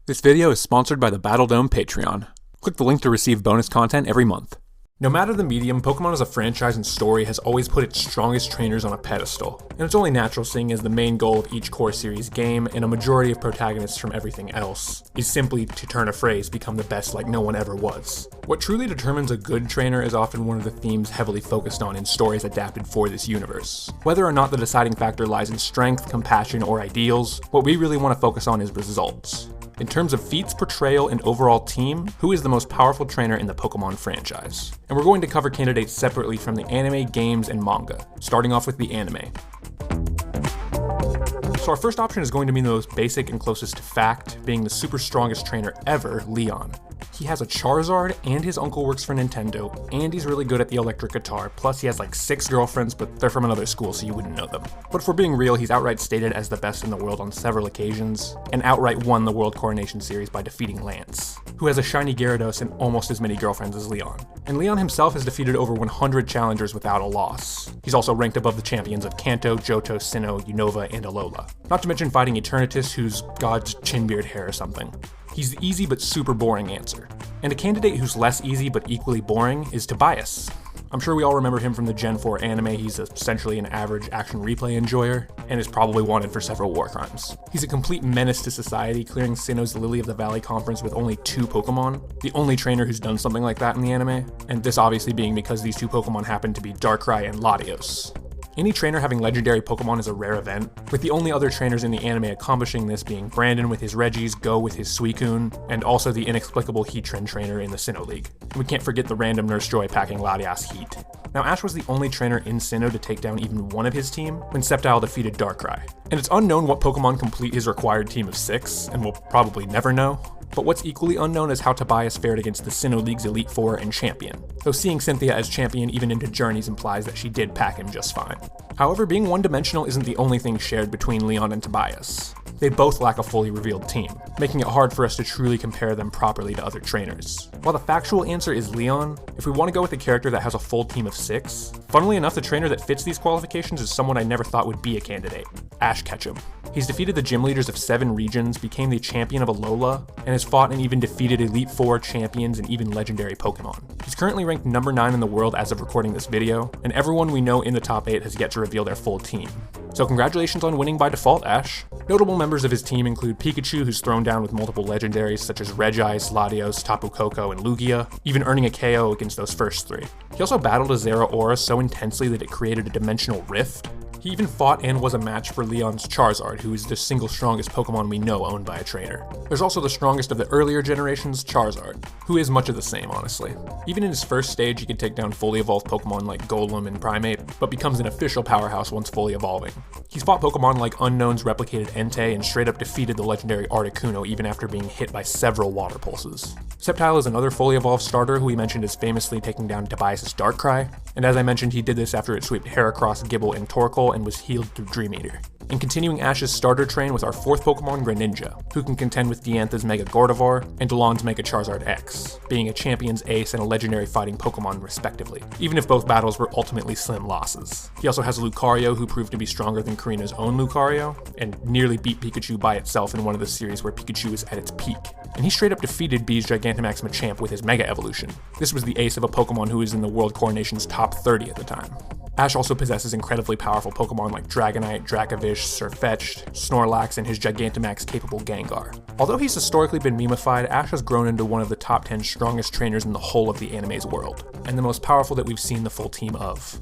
This video is sponsored by the Battledome Patreon. Click the link to receive bonus content every month. No matter the medium, Pokemon as a franchise and story has always put its strongest trainers on a pedestal, and it's only natural seeing as the main goal of each core series game, and a majority of protagonists from everything else, is simply, to turn a phrase, become the best like no one ever was. What truly determines a good trainer is often one of the themes heavily focused on in stories adapted for this universe. Whether or not the deciding factor lies in strength, compassion, or ideals, what we really want to focus on is results. In terms of feats, portrayal, and overall team, who is the most powerful trainer in the Pokemon franchise? And we're going to cover candidates separately from the anime, games, and manga, starting off with the anime. So our first option is going to be the most basic and closest to fact, being the super strongest trainer ever, Leon. He has a Charizard, and his uncle works for Nintendo, and he's really good at the electric guitar, plus he has like 6 girlfriends, but they're from another school so you wouldn't know them. But if we're being real, he's outright stated as the best in the world on several occasions, and outright won the World Coronation Series by defeating Lance, who has a shiny Gyarados and almost as many girlfriends as Leon. And Leon himself has defeated over 100 challengers without a loss. He's also ranked above the champions of Kanto, Johto, Sinnoh, Unova, and Alola. Not to mention fighting Eternatus, who's God's chin-beard hair or something. He's the easy but super boring answer. And a candidate who's less easy but equally boring is Tobias. I'm sure we all remember him from the Gen 4 anime. He's essentially an average action replay enjoyer, and is probably wanted for several war crimes. He's a complete menace to society, clearing Sinnoh's Lily of the Valley conference with only 2 Pokemon, the only trainer who's done something like that in the anime, and this obviously being because these 2 Pokemon happen to be Darkrai and Latios. Any trainer having legendary Pokemon is a rare event, with the only other trainers in the anime accomplishing this being Brandon with his Regis, Go with his Suicune, and also the inexplicable Heatran trainer in the Sinnoh League. And we can't forget the random Nurse Joy packing Latias Heat. Now Ash was the only trainer in Sinnoh to take down even one of his team when Sceptile defeated Darkrai. And it's unknown what Pokemon complete his required team of 6, and we'll probably never know. But what's equally unknown is how Tobias fared against the Sinnoh League's Elite Four and Champion, though seeing Cynthia as Champion even into Journeys implies that she did pack him just fine. However, being one-dimensional isn't the only thing shared between Leon and Tobias. They both lack a fully revealed team, making it hard for us to truly compare them properly to other trainers. While the factual answer is Leon, if we want to go with a character that has a full team of 6, funnily enough the trainer that fits these qualifications is someone I never thought would be a candidate, Ash Ketchum. He's defeated the gym leaders of 7 regions, became the champion of Alola, and has fought and even defeated Elite Four champions and even legendary Pokemon. He's currently ranked number 9 in the world as of recording this video, and everyone we know in the top 8 has yet to reveal their full team. So congratulations on winning by default, Ash. Notable members of his team include Pikachu, who's thrown down with multiple legendaries such as Regis, Latios, Tapu Koko, and Lugia, even earning a KO against those first 3. He also battled a Zeraora so intensely that it created a dimensional rift. He even fought and was a match for Leon's Charizard, who is the single strongest Pokemon we know owned by a trainer. There's also the strongest of the earlier generations, Charizard, who is much of the same, honestly. Even in his first stage, he could take down fully evolved Pokemon like Golem and Primeape, but becomes an official powerhouse once fully evolving. He's fought Pokemon like Unknown's replicated Entei and straight up defeated the legendary Articuno even after being hit by several water pulses. Sceptile is another fully evolved starter who we mentioned as famously taking down Tobias' Darkrai, and as I mentioned, he did this after it swept Heracross, Gible, and Torkoal and was healed through Dream Eater. And continuing Ash's starter train with our 4th Pokemon, Greninja, who can contend with Diantha's Mega Gardevoir and DeLonge's Mega Charizard X, being a champion's ace and a legendary fighting Pokemon respectively, even if both battles were ultimately slim losses. He also has Lucario, who proved to be stronger than Karina's own Lucario, and nearly beat Pikachu by itself in one of the series where Pikachu was at its peak. And he straight up defeated B's Gigantamax Machamp with his Mega Evolution. This was the ace of a Pokemon who was in the World Coronation's top 30 at the time. Ash also possesses incredibly powerful Pokemon like Dragonite, Dracavish, Sirfetch'd, Snorlax, and his Gigantamax-capable Gengar. Although he's historically been memeified, Ash has grown into one of the top 10 strongest trainers in the whole of the anime's world, and the most powerful that we've seen the full team of.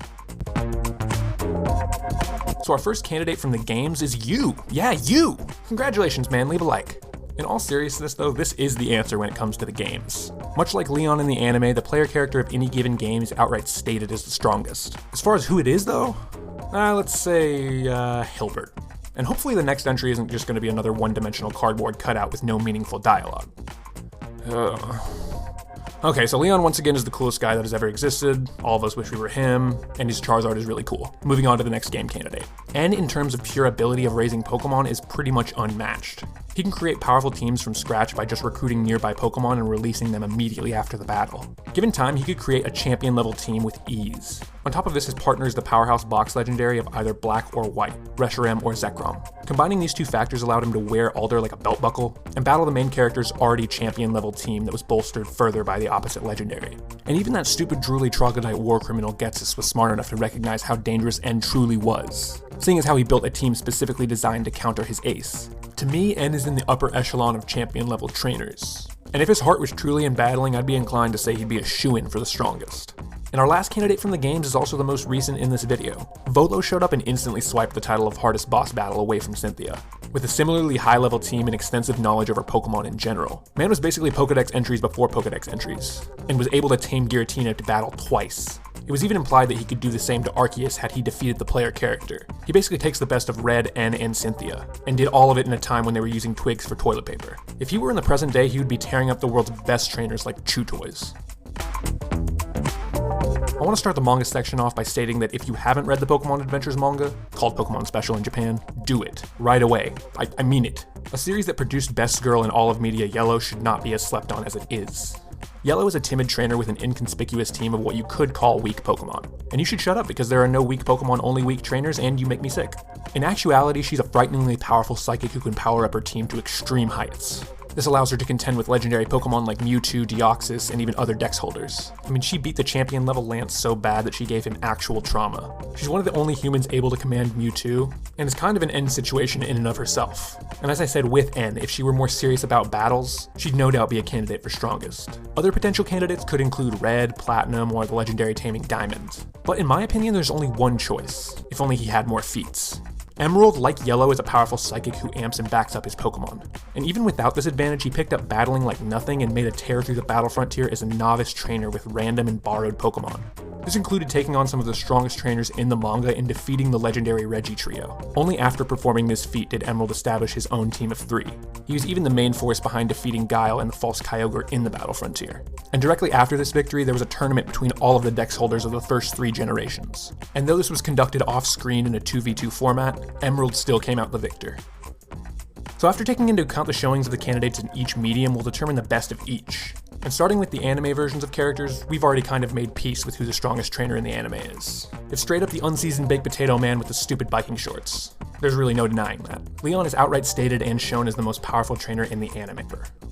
So our first candidate from the games is you! Yeah, you! Congratulations, man, leave a like. In all seriousness though, this is the answer when it comes to the games. Much like Leon in the anime, the player character of any given game is outright stated as the strongest. As far as who it is though, let's say Hilbert. And hopefully the next entry isn't just going to be another one-dimensional cardboard cutout with no meaningful dialogue. Okay, so Leon once again is the coolest guy that has ever existed. All of us wish we were him, and his Charizard is really cool. Moving on to the next game candidate. And in terms of pure ability of raising Pokemon is pretty much unmatched. He can create powerful teams from scratch by just recruiting nearby Pokemon and releasing them immediately after the battle. Given time, he could create a champion level team with ease. On top of this, his partner is the powerhouse box legendary of either black or white, Reshiram or Zekrom. Combining these two factors allowed him to wear Alder like a belt buckle, and battle the main character's already champion level team that was bolstered further by the opposite legendary. And even that stupid drooly troglodyte war criminal Getsis was smart enough to recognize how dangerous N truly was, seeing as how he built a team specifically designed to counter his ace. To me, N is in the upper echelon of champion level trainers, and if his heart was truly in battling, I'd be inclined to say he'd be a shoo-in for the strongest. And our last candidate from the games is also the most recent in this video. Volo showed up and instantly swiped the title of hardest boss battle away from Cynthia. With a similarly high level team and extensive knowledge over Pokemon in general, man was basically Pokedex entries before Pokedex entries, and was able to tame Giratina to battle twice. It was even implied that he could do the same to Arceus had he defeated the player character. He basically takes the best of Red, N, and Cynthia, and did all of it in a time when they were using twigs for toilet paper. If he were in the present day, he would be tearing up the world's best trainers like Chew Toys. I want to start the manga section off by stating that if you haven't read the Pokemon Adventures manga, called Pokemon Special in Japan, do it, right away. I mean it. A series that produced Best Girl in all of media Yellow should not be as slept on as it is. Yellow is a timid trainer with an inconspicuous team of what you could call weak Pokemon. And you should shut up because there are no weak Pokemon, only weak trainers, and you make me sick. In actuality, she's a frighteningly powerful psychic who can power up her team to extreme heights. This allows her to contend with legendary Pokemon like Mewtwo, Deoxys, and even other Dex holders. I mean, she beat the champion level Lance so bad that she gave him actual trauma. She's one of the only humans able to command Mewtwo, and is kind of an N situation in and of herself. And as I said with N, if she were more serious about battles, she'd no doubt be a candidate for strongest. Other potential candidates could include Red, Platinum, or the legendary taming Diamond. But in my opinion, there's only one choice, if only he had more feats. Emerald, like Yellow, is a powerful psychic who amps and backs up his Pokemon. And even without this advantage, he picked up battling like nothing and made a tear through the battle frontier as a novice trainer with random and borrowed Pokemon. This included taking on some of the strongest trainers in the manga and defeating the legendary Reggie trio. Only after performing this feat did Emerald establish his own team of 3. He was even the main force behind defeating Guile and the false Kyogre in the battle frontier. And directly after this victory, there was a tournament between all of the Dex holders of the first 3 generations. And though this was conducted off-screen in a 2v2 format, Emerald still came out the victor. So after taking into account the showings of the candidates in each medium, we'll determine the best of each. And starting with the anime versions of characters, we've already kind of made peace with who the strongest trainer in the anime is. It's straight up the unseasoned baked potato man with the stupid biking shorts. There's really no denying that. Leon is outright stated and shown as the most powerful trainer in the anime,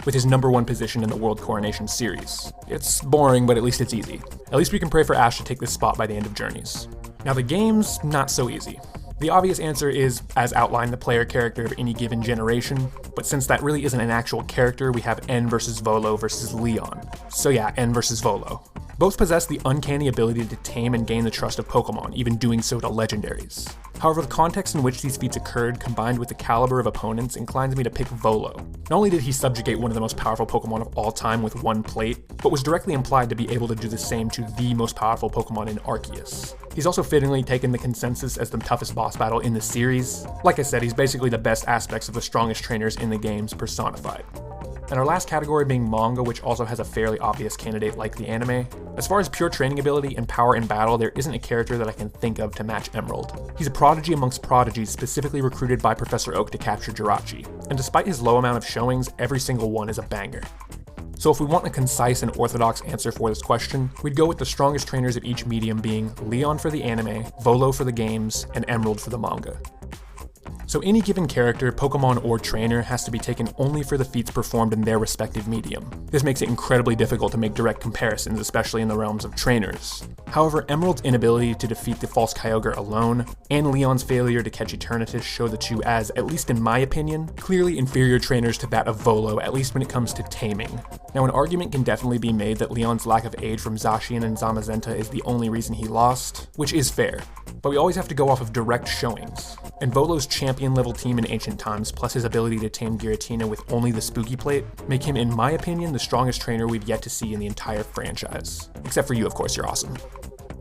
with his #1 position in the World Coronation series. It's boring, but at least it's easy. At least we can pray for Ash to take this spot by the end of Journeys. Now the games, not so easy. The obvious answer is, as outlined, the player character of any given generation, but since that really isn't an actual character, we have N versus Volo versus Leon. So yeah, N versus Volo. Both possess the uncanny ability to tame and gain the trust of Pokemon, even doing so to legendaries. However, the context in which these feats occurred, combined with the caliber of opponents, inclines me to pick Volo. Not only did he subjugate one of the most powerful Pokemon of all time with one plate, but was directly implied to be able to do the same to the most powerful Pokemon in Arceus. He's also fittingly taken the consensus as the toughest boss battle in the series. Like I said, he's basically the best aspects of the strongest trainers in the games personified. And our last category being manga, which also has a fairly obvious candidate like the anime. As far as pure training ability and power in battle, there isn't a character that I can think of to match Emerald. He's a prodigy amongst prodigies specifically recruited by Professor Oak to capture Jirachi, and despite his low amount of showings, every single one is a banger. So if we want a concise and orthodox answer for this question, we'd go with the strongest trainers of each medium being Leon for the anime, Volo for the games, and Emerald for the manga. So any given character, Pokemon, or trainer has to be taken only for the feats performed in their respective medium. This makes it incredibly difficult to make direct comparisons, especially in the realms of trainers. However, Emerald's inability to defeat the false Kyogre alone, and Leon's failure to catch Eternatus show the two as, at least in my opinion, clearly inferior trainers to that of Volo, at least when it comes to taming. Now, an argument can definitely be made that Leon's lack of aid from Zacian and Zamazenta is the only reason he lost, which is fair, but we always have to go off of direct showings. And Volo's champion level team in ancient times, plus his ability to tame Giratina with only the Spooky Plate, make him, in my opinion, the strongest trainer we've yet to see in the entire franchise. Except for you, of course, you're awesome.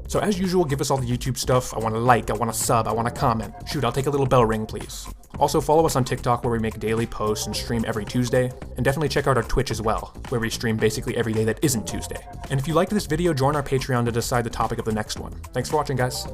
So as usual, give us all the YouTube stuff. I want to like, I want to sub, I want to comment. Shoot, I'll take a little bell ring, please. Also follow us on TikTok where we make daily posts and stream every Tuesday. And definitely check out our Twitch as well, where we stream basically every day that isn't Tuesday. And if you liked this video, join our Patreon to decide the topic of the next one. Thanks for watching, guys.